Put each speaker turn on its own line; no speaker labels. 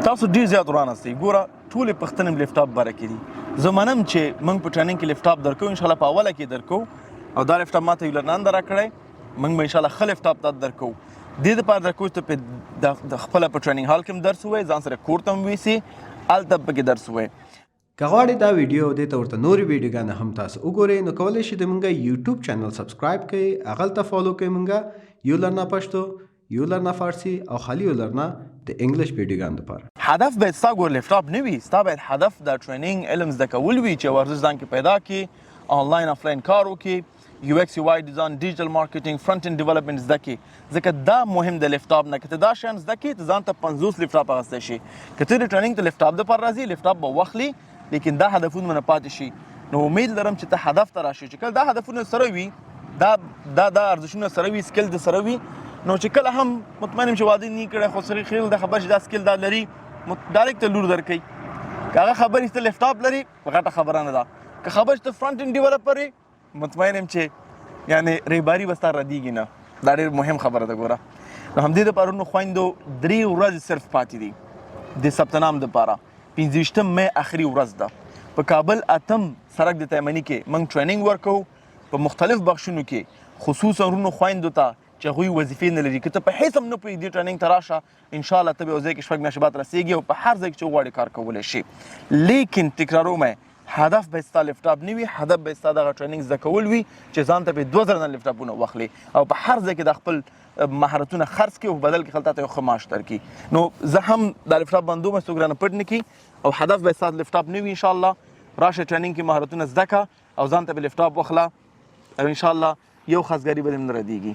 تاسو ډېر زیات ورانستئ. ګوره ټولې پوښتنې م لیپټاپ باره کې دي. زه منم چې موږ په ټریننګ کې لیپټاپ درکوو، انشاءالله په اوله کې درکوو، او دا لیپټاپ ماته یو لرنان در راکړی، موږ به انشاءالله ښه لیپټاپ ته درکوو. دې دپاره درکوو چې د خپله په ټریننګ هال کې هم درس ووایې، ځان سره کور ته هم ویسي، هلته پکې درس ووایې.
که غواړئ دا ویډیو دې ته ورته نورې ویډیوګانې هم تاسو وګورئ، نو کولی شئ د مونږ یوټیوب چینل سبسکرایب کړئ، هغلته فالو کړئ مونږ یو لرنا پښتو، یو لرنا فارسی او خالي یو لرنا د انګلیش ویډیوګانو دپاره.
هدف باید ستا ګور لیپټاپ نه وي، ستا باید هدف د ټریننګ علم زده کول وي، چې ورزش ځان کې پیدا کړي، آنلاین آفلاین کار وکړي، یو ایکس یو واي ډیزاین، ډیجیټل مارکیټینګ، فرنټ اینډ ډیولپمنټ زده کړي. ځکه دا مهم د لیپټاپ نه. که ته دا شیان زده کړي ته ځان ته 50 لیپټاپ اخیستی شي. که ته د ټریننګ ته لیپټاپ دپاره راځي، لیپټاپ به واخلي، لیکن دا هدفونه نه پاتې شي. نو امید لرم چې ته هدف ته راشي، چې کله دا هدفونه سره وي، دا ارزښونه سره وي، سکل د سره وي، نو چې کله هم مطمئن یم چې واده نه کړی، خو سړی خیال د خبر چې دا سکل دا لري، ډایرکټ ته لور درکوي. که هغه خبرې ته لیپټاپ لري، غټه خبره نه ده. که خبر چې ته فرنټ اینډ ډیولپر یې، مطمئن یم چې یعنې ریباري به ستا ردېږي نه. دا ډېر مهم خبره ده. ګوره نو همدې دپاره نو خویندو 3 ورځې صرف پاتې دي د ثبت نام دپاره. 25 مې آخري ورځ ده. په کابل 8 سړک د تیمني کې موږ ټریننګ ورکوو په مختلف بخشونو کې، خصوصا ورونو خویندو ته چې هغوی وظیفې نه لري. که ته په هېڅ هم نه پوهېږې دې ټریننګ ته راشه، انشاءالله ته به یو ځای کې 6 میاشتې بعد رسېږي، او په هر ځای کې چې وغواړې کار کولی شي. لیکن تکراروم، هدف باید ستا لیپټاپ نه وي، هدف باید ستا دغه ټریننګ زده کول وي چې ځان ته به 2000 نه لیپټاپونه واخلي، او په هر ځای کې د خپل مهارتونه خرڅ کړي، او بدل کې خلک ته یو ښه معاش درکړي. نو زه هم دا لیپټاپ بندوم، څوک رانه پټ نه کړي، او هدف باید ستا لیپټاپ نه وي. انشاءالله راشه ټریننګ کې مهارتونه زده کړه، او ځان ته به لیپټاپ واخله، او انشاءالله یو خاصګري به دې نه ردېږي.